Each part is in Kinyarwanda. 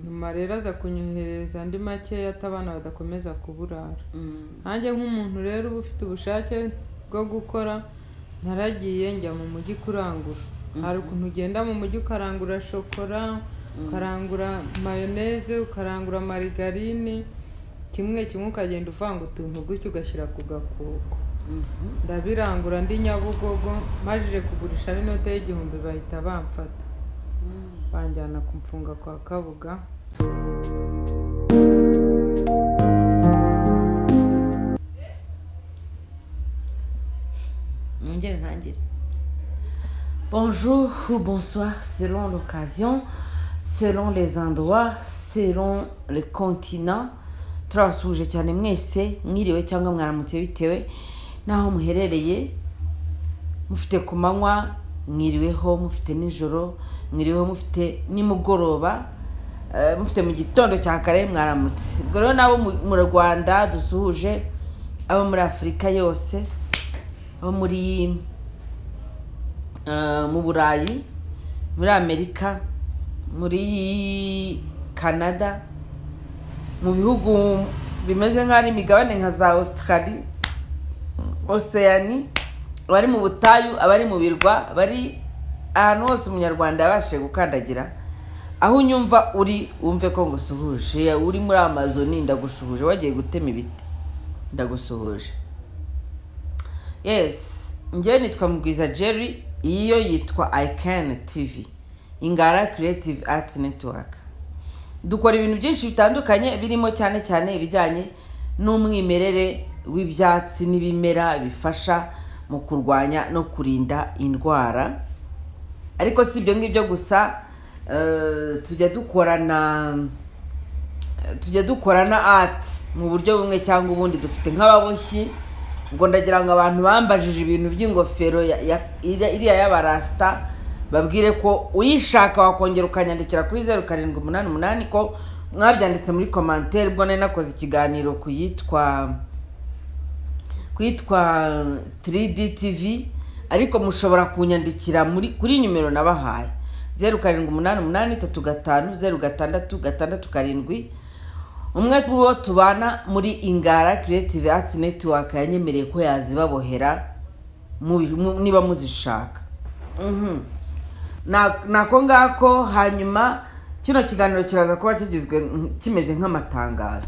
nyuma rero aza kunyohereza andi make atabana badakomeza kuburara. Nanjye nk'umuntu rero uba ufite ubushake bwo gukora naragiye njya mu mujyi kurangura. Hari ukuntu ugenda mu mujyi ukarangura shokora, ukarangura mayoneze, ukarangura marigarine, kimwe ukagenda uvanga utuntu gutyo ugashyira ku gakoko. Ndabirangura ndi Nyabugogo, majije kugurisha inote y'igihumbi bahita bamfata banjyana kumfunga kwa Kabuga. Bonjour ou bonsoir selon l'occasion, selon les endroits, selon le continent. Turabasuje cyane mwese mwiriwe cyangwa mwaramutse bitewe naho muherereye. Mufite ku manywa mwiriweho, mufite nijoro mwiriweho, mufite nimugoroba, mufite mu gitondo cya kare mwaramutse. Ubwo rero nabo mu Rwanda dusuhuje, abo muri Afurika yose, abo muri mu Burayi, muri Amerika, muri Canada, mu bihugu bimeze nk'ari imigabane nka za Australia, Oceania, abari mu butayu, abari mu birwa, bari ahantu hose umunyarwanda yabashe gukandagira. Aho unyumva uri wumve ko ngusuhuje. Uri muri Amazon ndagushuhuje, wagiye gutema ibiti ndagusuhuje. Yes, njye nitwa Mugwiza Jerry, iyo yitwa Icon TV, Ingara Creative Arts Network. Dukora ibintu byinshi bitandukanye birimo cyane cyane ibijyanye n'umwimerere w'ibyatsi n'ibimera bifasha mu kurwanya no kurinda indwara. Ariko si ibyo ngibyo gusa, tujya dukorana art mu buryo bumwe cyangwa ubundi. Dufite nk'ababoshyi, ngo ndagira ngo abantu bambajije ibintu by'ingofero iriya y'abarasta babwire ko uyishaka wakongera ukanyandikira kuri 0788 ko mwabyanditse muri commentaire. Ubwo nari nakoze ikiganiro kuyitwa 3D TV, ariko mushobora kunyandikira kuri nimero nabahaye 0788350667. Umwe kubo tubana muri Ingara Creative Arts Network yanyemereye ko yazibabohera niba muzishaka. Nako ngako. Hanyuma kino kiganiro kiraza kuba kimeze nk'amatangazo.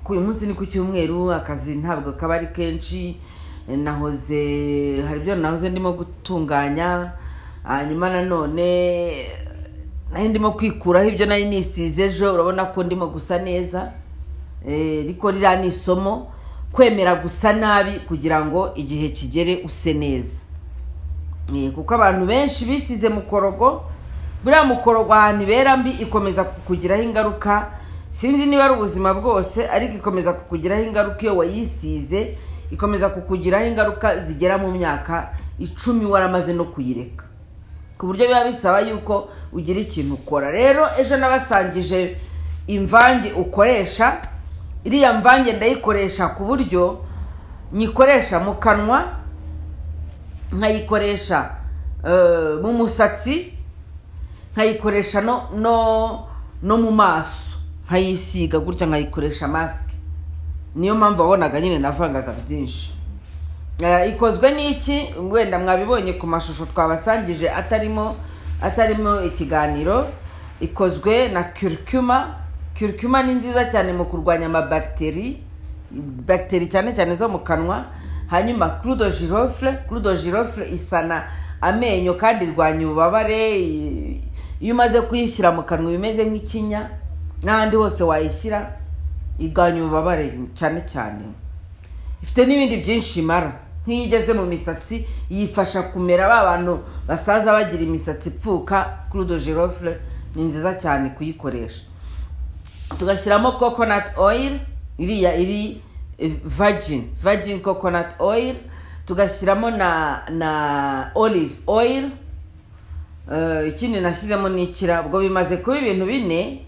Ku uyu munsi ni ku cyumweru, akazi ntabwo kaba ari kenshi. Hari ibyo nahoze ndimo gutunganya, hanyuma nanone nari ndimo kwikuraho ibyo nari nisize ejo. Urabona ko ndimo gusa neza, ariko rira ni isomo kwemera gusa nabi kugira ngo igihe kigere use neza. Kuko abantu benshi bisize mukorogo, buriya mukorogo ahantu ibera mbi ikomeza kukugiraho ingaruka. Sinzi niba ari ubuzima bwose, ariko ikomeza kukugiraho ingaruka. Iyo wayisize ikomeza kukugiraho ingaruka zigera mu myaka 10 waramaze no kuyireka, ku buryo biba bisaba yuko ugira ikintu ukora. Rero ejo nabasangije imvange ukoresha. Iriya mvange ndayikoresha ku buryo nyikoresha mu kanwa, nkayikoresha mu musatsi, nkayikoresha no mu maso, nkayisiga gutya, nkayikoresha mask. Niyo mpamvu wabonaga nyine navangaga byinshi. Ikozwe n'iki? Wenda mwabibonye ku mashusho twabasangije atarimo ikiganiro. Ikozwe na curcuma. Curcuma ni nziza cyane mu kurwanya bakteri cyane cyane zo mu kanwa. Hanyuma clou de girofle isana amenyo kandi irwanya ububabare. Iyo umaze kuyishyira mu kanwa bimeze nk'ikinya, n'ahandi hose wayishyira iganya ububabare cyane cyane. Ifite n'ibindi byinshi imara. Nk'iyo igeze mu misatsi yifasha kumera abantu basaza bagira imisatsi ipfuka. Clou de girofle ni nziza cyane kuyikoresha. Tugashyiramo coconut oil, iri virgin coconut oil. Tugashyiramo na olive oil. Ikindi nashyizemo n'ikira. Ubwo bimaze kuba ibintu bine,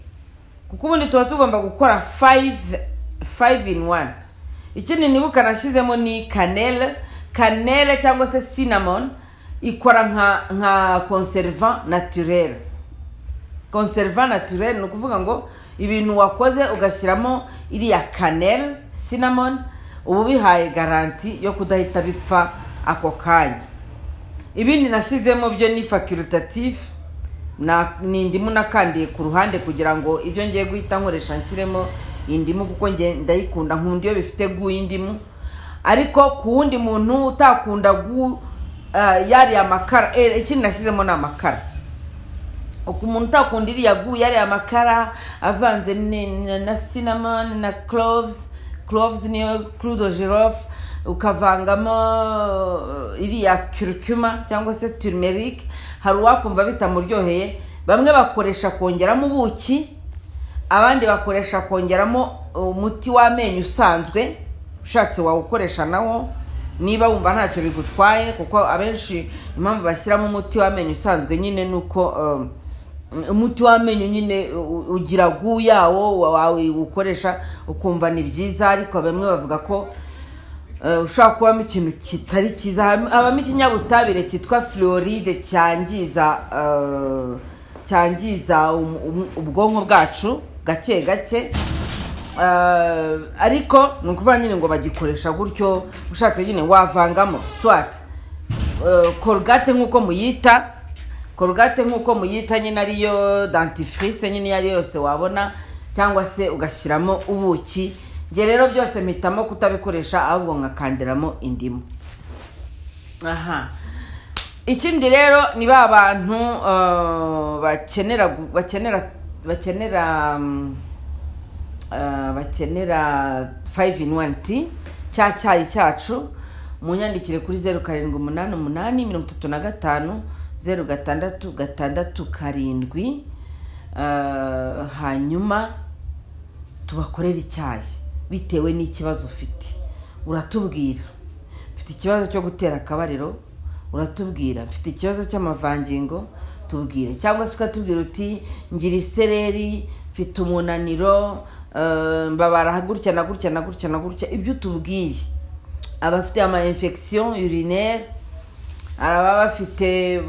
kuko ubundi tuba tugomba gukora 5 in 1. Ikindi nibuka nashyizemo ni cannelle cyangwa se cinnamon. Ikora nka conservant naturel. conserva naturel, ni ukuvuga ngo ibintu wakoze ugashyiramo iriya cannelle, cinnamon, ubu bihaye garanti yo kudahita bipfa ako kanya. Ibindi nashyizemo byo ni facultative, ni indimu nakandiye ku ruhande kugira ngo ibyo ngiye guhita nkoresha nshyiremo indimu, kuko nge ndayikunda, nkunda iyo bifite gu y'indimu. Ariko ku wundi muntu utakunda gu yari amakara, ikindi nashyizemo ni amakara. Ku muntu utakunda iriya gu yari amakara avanze na cinnamon na cloves niyo clou de girofle, ukavangamo iriya curcuma cyangwa se turmeric, hari uwakumva bitamuryoheye. Bamwe bakoresha kongeramo ubuki, abandi bakoresha kongeramo umuti w'amenyo usanzwe, ushatse wawukoresha nawo niba wumva ntacyo bigutwaye, kuko abenshi impamvu bashyiramo umuti w'amenyo usanzwe nyine nuko umuti w'amenyo nyine ugira gu yawo, wawe ukoresha ukumva ni byiza. Ariko bamwe bavuga ko ushaka kubamo ikintu kitari cyiza, habamo ikinyabutabire cyitwa fluoride cyangiza ubwonko bwacu gake gake. Ariko ni ukuvuga nyine ngo bagikoresha gutyo, ushatse nyine wavangamo swat Colgate nk'uko muyita nyine ariyo dentifrice nyine yari yose wabona, cyangwa se ugashyiramo ubuki. Nge rero byose mpitamo kutabikoresha, ahubwo nkakandiramo indimu. Ikindi rero ni ba bantu bakenera 5-in-1 tea, cya cyayi cyacu. Munyandikire kuri 0788350667 hanyuma tubakorera icyayi bitewe n'ikibazo ufite. Uratubwira mfite ikibazo cyo gutera akabariro, uratubwira mfite ikibazo cy'amavangingo, tubwire. Cyangwa se ukatubwira uti ngira isereri, mfite umunaniro, mbabara gutya na gutya na gutya na gutya. Ibyo tubwiye, abafite ama infection urinaire, bafite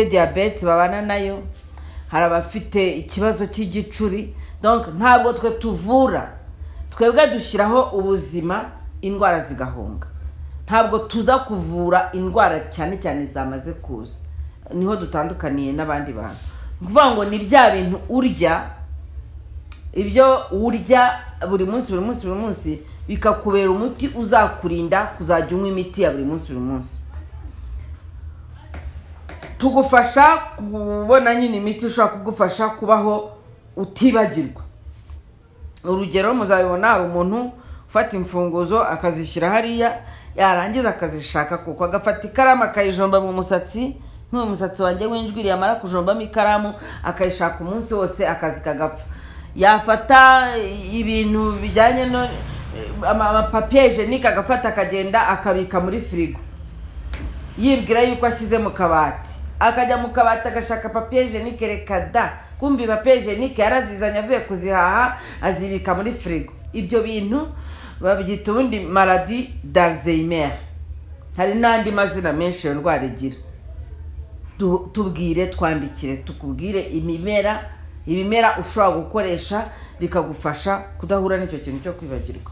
diabete babana nayo, hari abafite ikibazo cy'igicuri. Donc ntabwo twe tuvura, twebwe dushyiraho ubuzima, indwara zigahunga. Ntabwo tuza kuvura indwara cyane cyane zamaze kuza. Niho dutandukaniye n'abandi bantu. Kuvuga ngo ni bya bintu urya, ibyo urya buri munsi bikakubera umuti uzakurinda kuzajya unywa imiti ya buri munsi. Tugufasha kubona nyine imiti ushaka kugufasha kubaho utibagirwa. Urugero muzabibona, hari umuntu ufata imfunguzo akazishyira hariya, yarangiza akazishaka kuko agafata ikaramu akayijomba mu musatsi, nk'umusatsi wanjye winjwiriye, amara kujombamo ikaramu akayishaka umunsi wose, akazi kagapfa. Yafata ibintu bijyanye no amapapier hygienique agafata akagenda akabika muri frigo, yibwira yuko ashyize mu kabati. Akajya mu kabati agashaka papier hygienique, reka da, kumbi papier hygienique yarazizanye avuye kuzihaha azibika muri frigo. Ibyo bintu babyita ubundi maladie d'Alzheimer. Hari n'andi mazina menshi yo ndwara igira. Tubwire, twandikire, tukubwire ibimera ushobora gukoresha bikagufasha kudahura n'icyo kintu cyo kwibagirwa.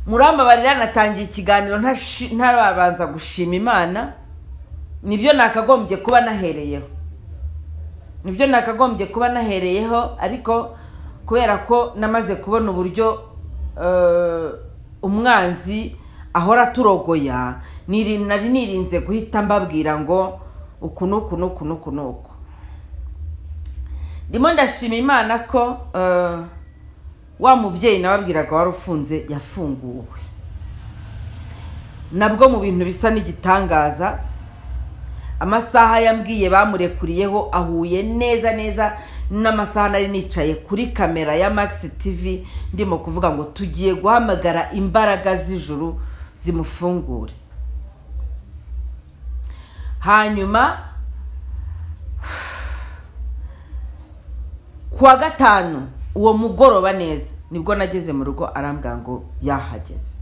Murambabarira, natangiye ikiganiro ntarabanza gushima Imana. Nibyo nakagombye kuba nahereyeho, ariko kubera ko namaze kubona uburyo umwanzi ahora turogoya, nari nirinze guhita mbabwira ngo uku nuku. Ndimo ndashima Imana ko wa mubyeyi nababwiraga wari ufunze yafunguwe. Nabwo mu bintu bisa n'igitangaza, amasaha yambwiye bamurekuriyeho ahuye neza n'amasaha nari nicaye kuri kamera ya Max TV ndimo kuvuga ngo tugiye guhamagara imbaraga z'ijuru zimufungure. Hanyuma kuwa gatanu uwo mugoroba neza nibwo nageze mu rugo, arambwira ngo yahageze.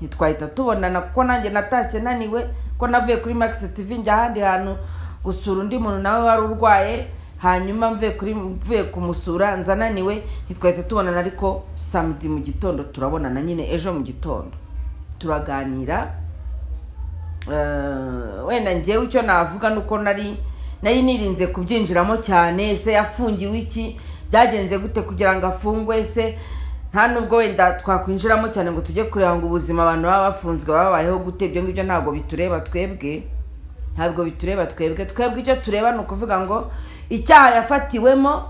Ntitwahita tubonana kuko nanjye natashye naniwe, ko navuye kuri Max TV njya ahandi hantu gusura undi muntu nawe wari urwaye. hanyuma mvuye kumusura nzananiwe ntitwahita tubonana, ariko samedi mu gitondo turabonana, nyine ejo mu gitondo turaganira. Wenda njyewe icyo navuga nuko nari nirinze kubyinjiramo cyane. Ese yafungiwe iki, byagenze gute kugira ngo afungwe, se nta nubwo wenda twakwinjiramo cyane ngo tujye kureba ngo ubuzima abantu baba bafunzwe babayeho gute. Ibyo ngibyo ntabwo bitureba twebwe, twebwe icyo tureba ni ukuvuga ngo icyaha yafatiwemo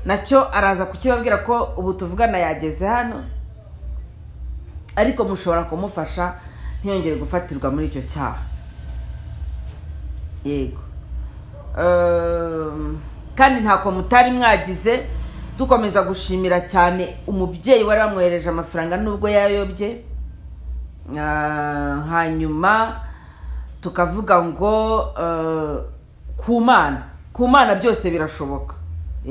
nacyo araza kukibabwira ko ubu tuvugana yageze hano, ariko mushobora kumufasha ntiyongere gufatirwa muri icyo cyaha. Yego. Kandi ntako mutari mwagize, dukomeza gushimira cyane umubyeyi wari wamwohereje amafaranga nubwo yayobye. Hanyuma tukavuga ngo ku Mana byose birashoboka.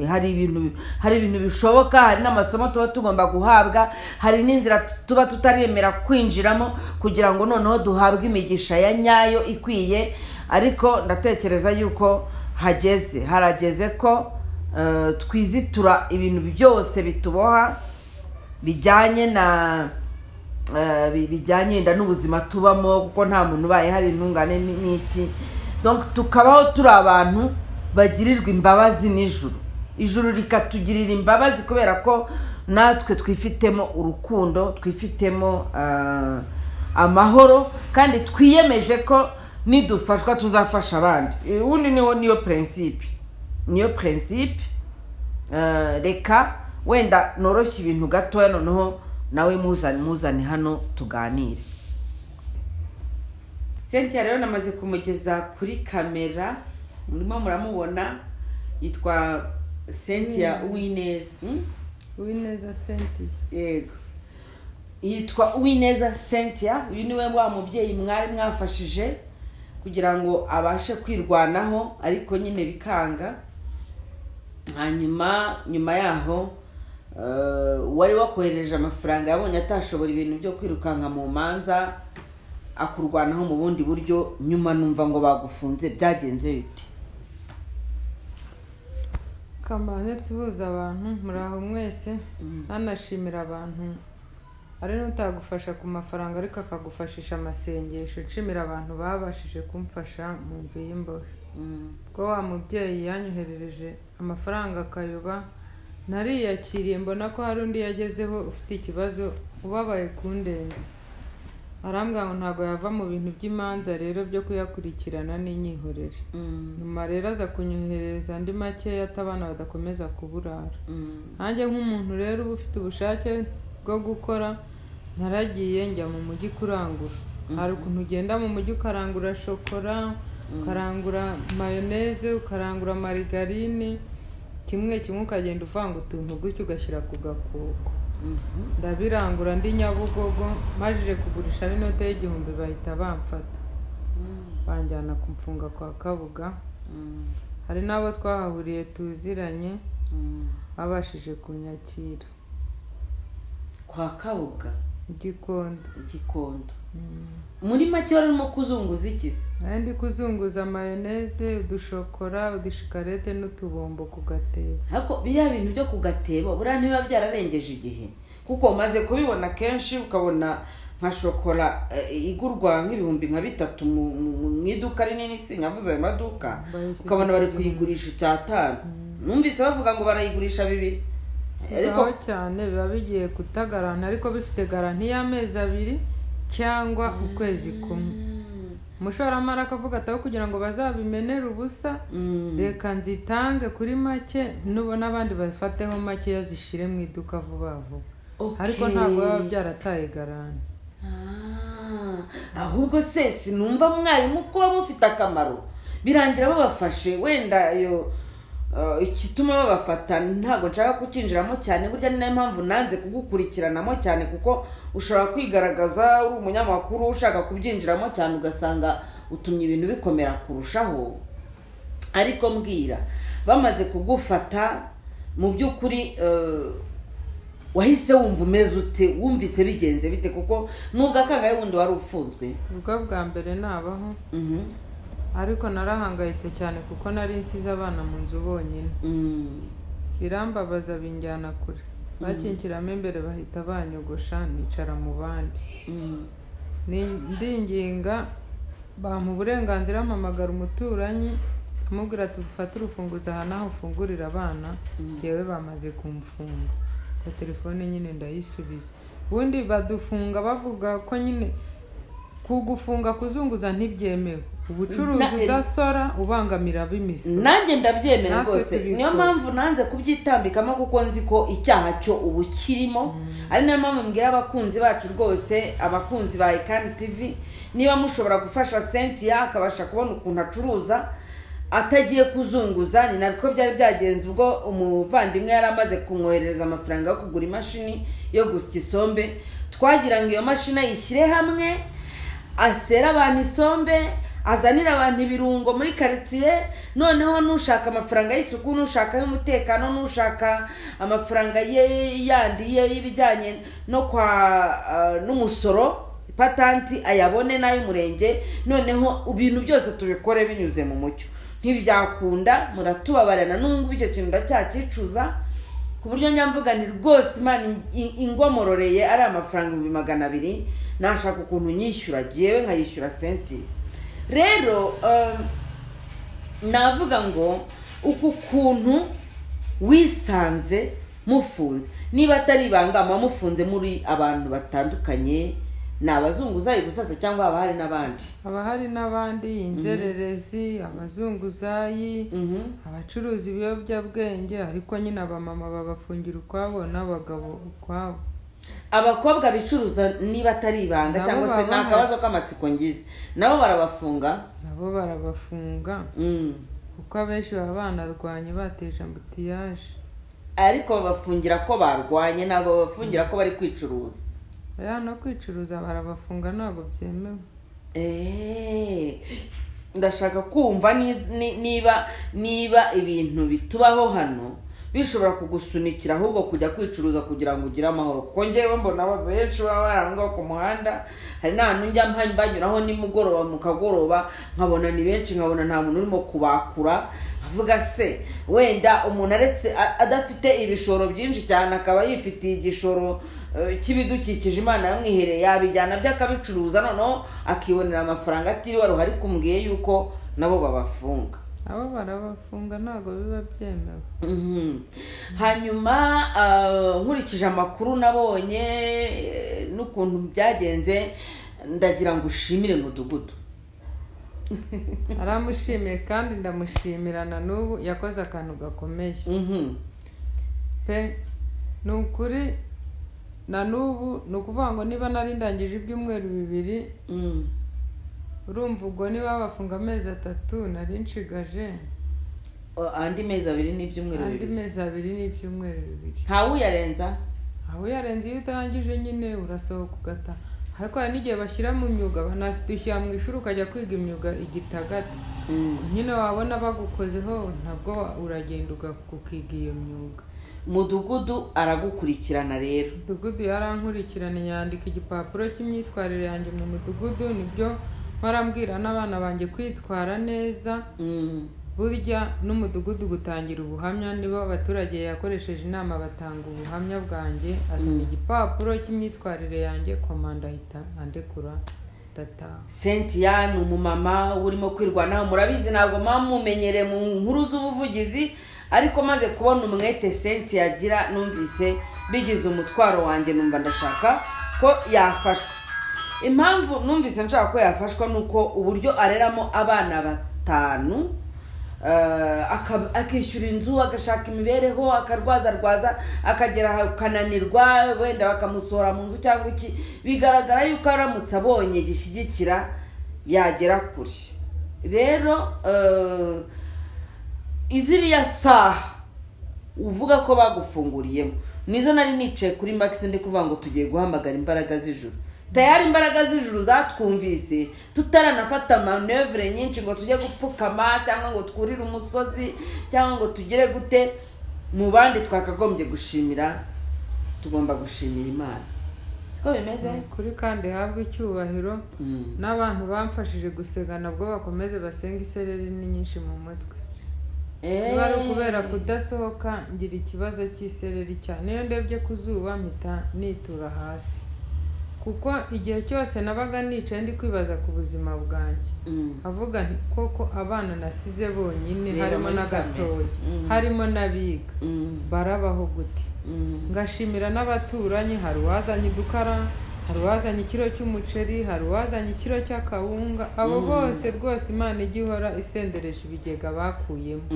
Hari ibintu bishoboka, hari n'amasomo tuba tugomba guhabwa, hari n'inzira tuba tutaremera kwinjiramo kugira ngo noneho duhabwe imigisha ya nyayo ikwiye. Ariko ndatekereza yuko harageze ko twizitura ibintu byose bituboha bijyanye n'ubuzima tubamo, kuko nta muntu ubaye hari intungane n'iki. Donc tukabaho turi abantu bagirirwa imbabazi n'ijuru, ijuru rikatugirira imbabazi kubera ko natwe twifitemo urukundo, twifitemo amahoro, kandi twiyemeje ko nidufashwa tuzafasha abandi. Ubundi niyo principe. Reka wenda noroshye ibintu gatoya, noneho nawe muzane hano tuganire. Cynthia rero namaze kumugeza kuri kamera, murimo muramubona, yitwa Cynthia Uwineza. Uwineza Cynthia. Yego, yitwa Uwineza Cynthia. Uyu niwe wa mubyeyi mwari mwafashije kugira ngo abashe kwirwanaho, ariko nyine bikanga. Hanyuma nyuma yaho wari wakohereje amafaranga, yabonye atashobora ibintu byo kwirukanka mu manza, akurwanaho mu bundi buryo. Nyuma numva ngo bagufunze, byagenze bite? Kambane tubuza abantu muraho mwese. Anashimira abantu ari n'utagufasha ku mafaranga ariko akagufashisha amasengesho. Nshimira abantu babashije kumfasha mu nzu y'imbohe. Ko wa mubyeyi yanyoherereje amafaranga akayoba, nariyakiriye, mbona ko hari undi yagezeho ufite ikibazo ubabaye kundenza. Arambwira ngo ntago yava mu bintu by'imanza rero byo kuyakurikirana n'inyihorere. Nyuma rero aza kunyohereza andi makeya atabana badakomeza kuburara. Nanjye nk'umuntu rero uba ufite ubushake bwo gukora, naragiye njya mu mujyi kurangura. Hari ukuntu ugenda mu mujyi ukarangura shokora, ukarangura mayoneze, ukarangura marigarine, kimwe ukagenda uvanga utuntu gutyo ugashyira ku gakoko. Ndabirangura ndi Nyabugogo, majije kugurisha inote y'igihumbi bahita bamfata, banjyana kumfunga kwa Kabuga. Hari n'abo twahahuriye tuziranye babashije kunyakira kwa Kabuga. Gikondo. Muri make warimo kuzunguza ikizi? Ndi kuzunguza mayoneze, udushokora, udushikarete n'utubombo ku gatebo. Ariko biriya bintu byo ku gatebo buriya ntibiba byararengeje igihe, kuko umaze kubibona kenshi, ukabona nka shokora igurwa nk'ibihumbi nka 3 mu iduka rinini, sinyavuze ayo maduka, ukabona bari kuyigurisha 5. Numvise bavuga ngo barayigurisha 2. Ariko cyane biba bigiye kutagarana, ariko bifite garanti y'amezi 2 cyangwa ukwezi kumwe. Umushoramari akavuga ataho kugira ngo bazabimenere ubusa, reka nzitange kuri make, nubona abandi bafateho make yazishire mu iduka vuba vuba. Ariko ntabwo baba byarataye garanti. Ahubwo se sinumva mwarimu ko bamufite akamaro, birangira babafashe. Wenda yo ikituma babafata ntago nshaka kukinjiramo cyane, burya ni nayo mpamvu nanze kugukurikiranamo cyane, kuko ushobora kwigaragaza uri umunyamakuru ushaka kubyinjiramo cyane ugasanga utumye ibintu bikomera kurushaho. Ariko mbwira, bamaze kugufata mu by'ukuri wahise wumva umeze ute? Wumvise bigenze bite? Kuko nubwo akangaye wundi wari ufunzwe ubwo bwa mbere nabaho, ariko narahangayitse cyane kuko nari nsize abana mu nzu bonyine. Birambabaza binjyana kure. Bakinkiramo imbere bahita banyogosha nicara mu bandi. Ndinginga bampa uburenganzira mpamagara umuturanyi amubwira ati ufate urufunguzo aha naho ufungurira abana, yewe bamaze kumfunga. Ko telefone nyine ndayisubiza. Ubundi badufunga bavuga ko nyine kugufunga kuzunguza ntibyemewe. Ubucuruzi udasora ubangamira b'imisoro. Nanjye ndabyemera rwose. Niyo mpamvu nanze kubyitambikamo kuko nzi ko icyaha cyo ubu kirimo. Ari nayo mpamvu mbwira abakunzi bacu rwose, abakunzi ba Ikan TV, niba mushobora gufasha Cynthia akabasha kubona ukuntu acuruza atagiye kuzunguza. Ni nabiko byari byagenze ubwo umuvandimwe yari amaze kumwohereza amafaranga yo kugura imashini yo gusya isombe. Twagira ngo iyo mashini ayishyire hamwe, asera abantu isombe, azanira abantu ibirungo muri quartier. Noneho nushaka amafaranga y'isuku, nushaka y'umutekano, nushaka amafaranga yandi y'ibijyanye no kwa n'umusoro patanti ayabone n'ay'umurenge. Noneho ibintu byose tubikore binyuze mu mucyo. Ntibyakunda muratubabarana n'ubwo icyo kintu ndacyakicuza ku buryo nyamvuga nti rwose Imana ingomororeye ari amafaranga 200 nashaka ukuntu nyishyura giyewe nkayishyura Cynthia. Rero navuga ngo uku kuntu wisanze mufunze, niba atari ibangama mufunze muri abantu batandukanye, nabazunguzayi gusasa cyangwa haba hari n'abandi? Haba hari n'abandi, inzererezi, abazunguzayi, abacuruzi ibiyobyabwenge, ariko nyine abamama babafungira ukwabo n'abagabo ukwabo. Abakobwa bicuruza niba atari ibanga cyangwa se nakabazo k'amatsiko ngize, nabo barabafunga? Nabo barabafunga. Kuko abenshi baba banarwanye bateje ambutiyaje. Ariko babafungira ko barwanye, ntabwo babafungira ko bari kwicuruza. Aya no kwicuruza barabafunga ntabwo byemewe. Ndashaka kumva niba ibintu bitubaho hano bishobora kugusunikira ahubwo kujya kwicuruza kugira ngo ugire amahoro. Kuko njyewe mbona benshi baba baranga ku muhanda, hari n'ahantu njya mbanyuraho nimugoroba mu kagoroba nkabona ni benshi, nkabona nta muntu urimo kubakura. Avuga se wenda umuntu aretse adafite ibishoro byinshi cyane akaba yifitiye igishoro cy'ibidukikije Imana yamwihereye, yabijyana by'akabicuruza noneho akibonera amafaranga atiriwe ruhari kumbwiye yuko nabo babafunga. Abo barabafunga ntabwo biba byemewe. Hanyuma nkurikije amakuru nabonye n'ukuntu byagenze, ndagira ngo ushimire Mudugudu. Aramushimiye kandi ndamushimirana n'ubu yakoze akantu gakomeye. Pe nukuri na n'ubu nukuvuga ngo niba nari ndangije ibyumweru 2, urumva ubwo niba bafunga amezi 3 nari nshigaje andi mezi 2 n'ibyumweru 2. Andi mezi 2 n'ibyumweru 2. Ntawe uyarenza? Aho yarenze iyo utangije nyine urasohoka ugata. Ariko hari n'igihe bashyira mu myuga, banadushyira mu ishuri ukajya kwiga imyuga igitagata. Nyine wabona bagukozeho ntabwo uragenda ukiga iyo myuga. Mudugudu aragukurikirana rero? Mudugudu yarankurikirana, yandika igipapuro cy'imyitwarire yanjye mu mudugudu. Nibyo barambwira n'abana banjye kwitwara neza. Burya n'umudugudu gutangira ubuhamya, nibo abaturage yakoresheje inama batanga ubuhamya bwanjye, azana igipapuro cy'imyitwarire yanjye, komanda ahita andekura data. Cynthia ni umumama urimo kwirwanaho, murabizi ntabwo mumenyereye mu nkuru z'ubuvugizi, ariko maze kubona umwete Cynthia agira numvise bigize umutwaro wanjye, numva ndashaka ko yafashwa. Impamvu numvise nshaka ko yafashwa nuko uburyo areramo abana 5, akishyura inzu, agashaka imibereho, akarwaza akagera akananirwa, wenda bakamusohora mu nzu cyangwa iki, bigaragara yuko aramutse abonye gishyigikira yagera kure. Rero iziriya saha uvuga ko bagufunguriyemo nizo nari nicaye kuri Max ndi kuvuga ngo tugiye guhamagara imbaraga z'ijuru. Tayari imbaraga z'ijuru zatwumvise tutaranafata manevre nyinshi ngo tujye gupfukama cyangwa ngo twurire umusozi cyangwa ngo tugire gute. Mu bandi twakagombye gushimira, tugomba gushimira Imana. siko bimeze kuri kandi habwe icyubahiro n'abantu bamfashije gusega nabwo bakomeze basenga isereri ni nyinshi mu mutwe niba ari ukubera kudasohoka ngira ikibazo cy'isereri cyane iyo ndebye ku zuba mpita nitura hasi kuko igihe cyose nabaga nicaye ndi kwibaza ku buzima bwanjye avuga nti koko abana nasize bonyine harimo n'agatoya harimo n'abiga barabaho gute ngashimira n'abaturanyi hari uwazanye udukara hari uwazanye ikiro cy'umuceri hari uwazanye ikiro cy'akawunga abo bose rwose Imana ijya ihora isenderesha ibigega bakuyemo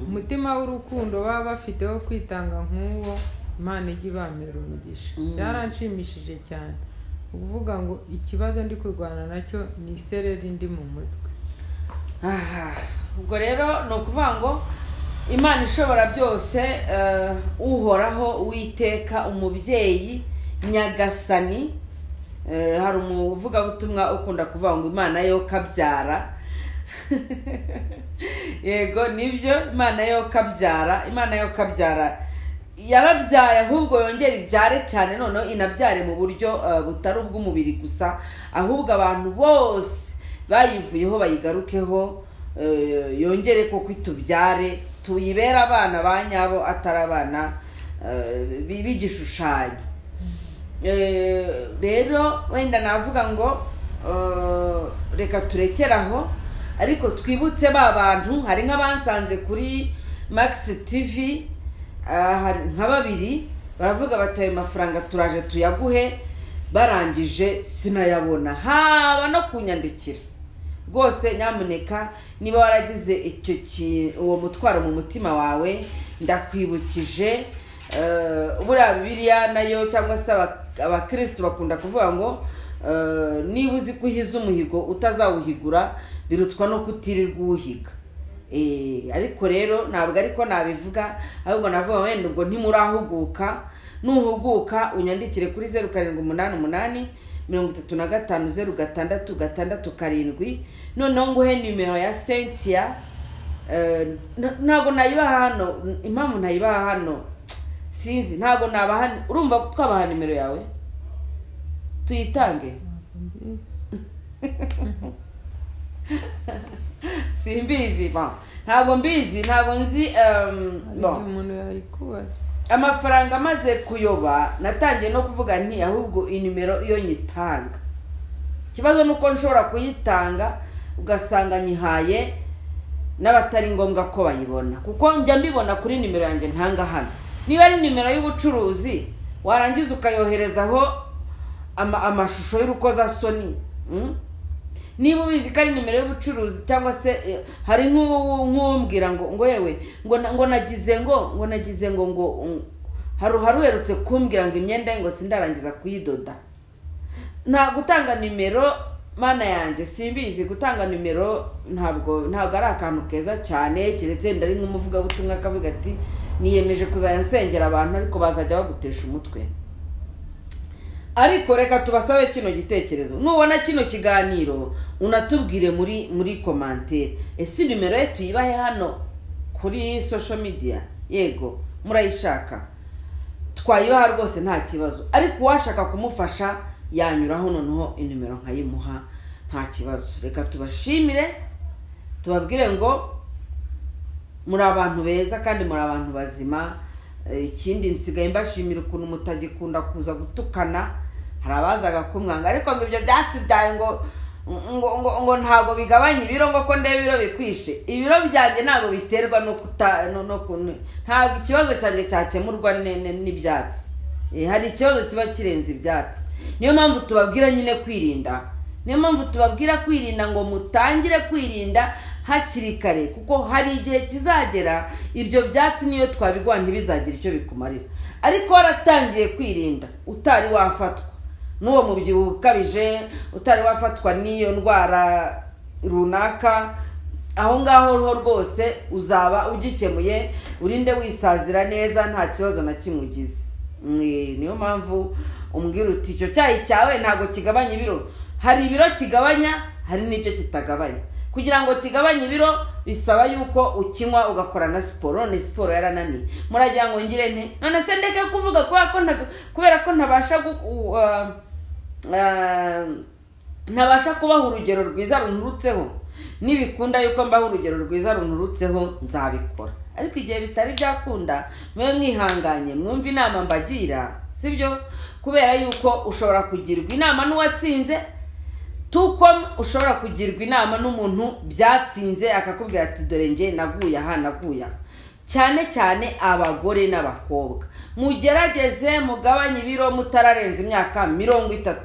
umutima w'urukundo baba bafite wo kwitanga nk'uwo Imana ijya ibamera umugisha byaranshimishije cyane uvuga ngo ikibazo ndi kurwana nacyo ni isereri ndi mu mutwe ubwo rero ni ukuvuga ngo Imana ishobora byose uhoraho Uwiteka umubyeyi nyagasani hari umuvugabutumwa ukunda kuvuga ngo Imana yo kabyara yego nibyo Imana yo kabyara yarabyaye ahubwo yongera ibyare cyane noneho inabyare mu buryo butari ubw'umubiri gusa ahubwo abantu bose bayivuyeho bayigarukeho yongere koko itubyare tuyibera abana ba nyabo atari abana b'igishushanyo rero wenda navuga ngo reka turekeraho ariko twibutse ba bantu hari nk'abansanze kuri Max TV nka babiri baravuga bataye amafaranga turaje tuyaguhe barangije sinayabona haba no kunyandikira rwose nyamuneka niba waragize uwo mutwaro mu mutima wawe ndakwibukije buriya Bibiliya nayo cyangwa se abakristo bakunda kuvuga ngo niba uzi kuhiza umuhigo utazawuhigura birutwa no kutirirwa uwuhiga ariko rero ntabwo ariko nabivuga ahubwo navuga wenda ubwo ntimurahuguka nuhuguka unyandikire kuri 0788 350666 noneho nguhe nimero ya Cynthia ntabwo nayibaha hano impamvu nayibaha hano sinzi ntabwo nabaha urumva twabaha nimero yawe tuyitange simbizi ntabwo mbizi ntabwo nzi umuntu yayikubaza amafaranga amaze kuyoba natangiye no kuvuga nti ahubwo inimero iyo nyitanga ikibazo nuko nshobora kuyitanga ugasanga nyihaye n'abatari ngombwa ko bayibona kuko njya mbibona kuri nimero yanjye ntanga hano niba ari nimero y'ubucuruzi warangiza ukayoherezaho amashusho y'urukozasoni niba ubizi ko ari nimero y'ubucuruzi cyangwa se hari nk'umbwira ngo yewe ngo nagize ngo hari uherutse kumbwira ngo imyenda ngo sindarangiza kuyidoda nta gutanga nimero mana yanjye simbizi gutanga nimero ntabwo ari akantu keza cyane keretse ndari nk'umuvugabutumwa akavuga ati niyemeje kuzajya nsengera abantu ariko bazajya bagutesha umutwe ariko reka tubasabe kino gitekerezo nubona kino kiganiro unatubwire muri commentaire ese nimero ye tuyibahe hano kuri social media yego murayishaka twayibaha rwose nta kibazo ariko washaka kumufasha yanyuraho noneho inimero nkayimuha nta kibazo reka tubashimire tubabwire ngo muri abantu beza kandi muri abantu bazima ikindi nsigaye mbashimira ukuntu mutagikunda kuza gutukana hari abazaga kumwanga ariko ngo ibyo byatsi byawe ngo ntabwo bigabanya ibiro ngo ko ndebe ibiro bikwishe ibiro byanjye ntabwo biterwa no ntabwo ikibazo cyanjye cyakemurwa n'ibyatsi hari ikibazo kiba kirenze ibyatsi niyo mpamvu tubabwira nyine kwirinda niyo mpamvu tubabwira kwirinda ngo mutangire kwirinda hakiri kare kuko hari igihe kizagera ibyo byatsi niyo twabigwa ntibizagira icyo bikumarira ariko waratangiye kwirinda utari wafatwa n'uwo mubyibuho ukabije utari wafatwa n'iyo ndwara runaka aho ngaho rwose uzaba ugikemuye urinde wisazira neza nta kibazo na kimwe ugize niyo mpamvu umbwira uti icyo cyayi cyawe ntabwo kigabanya ibiro hari ibiro kigabanya hari n'ibyo kitagabanya kugira ngo kigabanye ibiro bisaba yuko ukinywa ugakora na siporo none siporo yarananiye muragira ngo ngire nte none se ndeke kuvuga kubera ko ntabasha ntabasha kubaha urugero rwiza runturutseho, nibikunda yuko mbaho urugero rwiza runturutseho nzabikora, ariko igihe bitari byakunda mwe mwihanganye mwumve inama mbagira, sibyo? Kubera yuko ushobora kugirwa inama n'uwatsinze, tukom ushobora kugirwa inama n'umuntu byatsinze akakubwira ati dore nge naguye aha naguye aha. Cyane cyane abagore n'abakobwa mugerageze mugabanye ibiro mutararenza imyaka 30,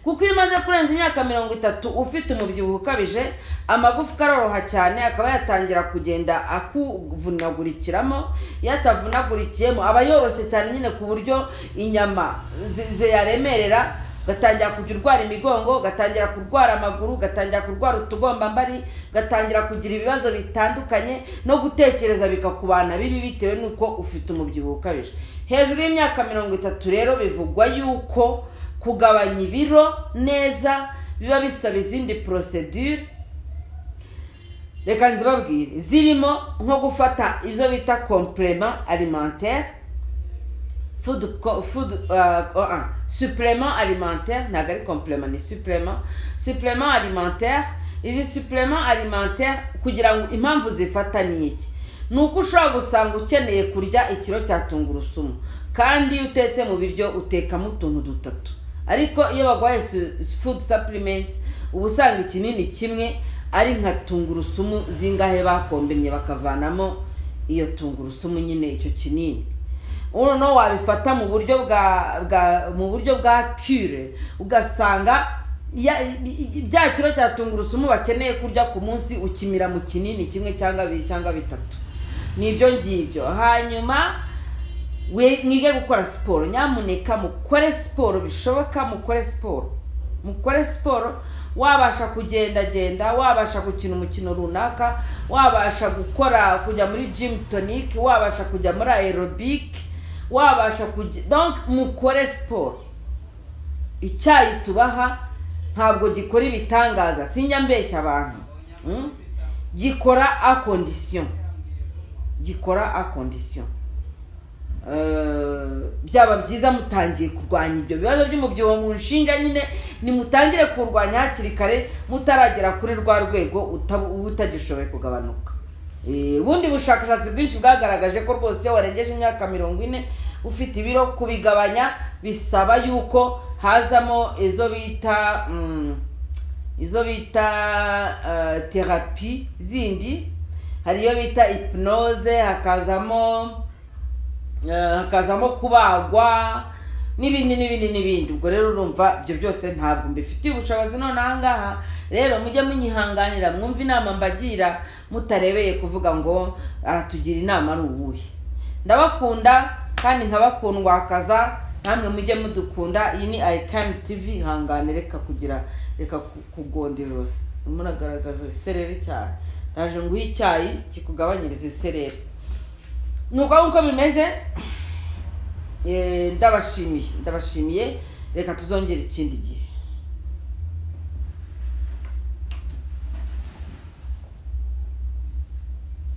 kuko iyo umaze kurenza imyaka 30 ufite umubyibuho ukabije, amagufwa aroroha cyane akaba yatangira kugenda akuvunagurikiramo, yatavunagurikiyemo aba yoroshye cyane nyine ku buryo inyama ziyaremerera, gatangira kugira urwara imigongo, gatangira kurwara amaguru, gatangira kurwara utugombambari, gatangira kugira ibibazo bitandukanye no gutekereza bikakubana bibi bitewe nuko ufite umubyibuho ukabije. Hejuru y'imyaka 30 rero bivugwa yuko kugabanya ibiro neza biba bisaba izindi procedure, reka nzibabwire, zirimo nko gufata ibyo bita complément alimentaire, supplément alimentaire, ntabwo ari complément ni supplément alimentaire. Izi supplément alimentaire kugira ngo impamvu zifata ni iki? Nuko ushobora gusanga ukeneye kurya ikiro cya tungurusumu kandi utetse mu biryo utekamo utuntu dutatu, ariko iyo bagwaye food supplements ubusanga ikinini kimwe ari nka tungurusumu zingahe bakombinye bakavanamo iyo tungurusumu nyine icyo kinini. Uno wabifata mu buryo bwa cure, ugasanga bya kiro cya tungurusumu bakeneye kurya ku munsi ukimira mu kinini kimwe cyangwa 2 cyangwa 3. Nibyo ngibyo. Hanyuma mwige gukora siporo, nyamuneka mukore siporo bishoboka, mukore siporo, wabasha kugenda, wabasha gukina umukino runaka, wabasha kujya muri gym tonic, wabasha kujya muri aerobic, wabasha donc mukore siporo. Icyayi tubaha ntabwo gikora ibitangaza, sinjya mbeshya abantu, gikora a condition. Byaba byiza mutangiye kurwanya ibyo bibazo by'umubyibuho mu nshinga nyine, ni mutangire kurwanya hakiri kare mutaragera kuri rwa rwego utagishoboye kugabanuka. Ubundi bushakashatsi bwinshi bwagaragaje ko rwose iyo warengeje imyaka 40 ufite ibiro, kubigabanya bisaba yuko hazamo izo bita therapy zindi, hari iyo bita hypnose, hakazamo kubagwa n'ibindi. Ubwo rero urumva ibyo byose ntabwo mbifitiye ubushobozi none ahangaha. Rero mujye munyihanganira mwumve inama mbagira mutarebeye kuvuga ngo aratugira inama ari uwuhe. Ndabakunda kandi nkabakundwa akaza, namwe mujye mudukunda. Iyi ni Icon TV, hangane reka kugondirose, muragaragaza serere cyane, ndaje nguhe icyayi kikugabanyiriza serere. Nuko bimeze. Ndabashimiye, reka tuzongera ikindi gihe.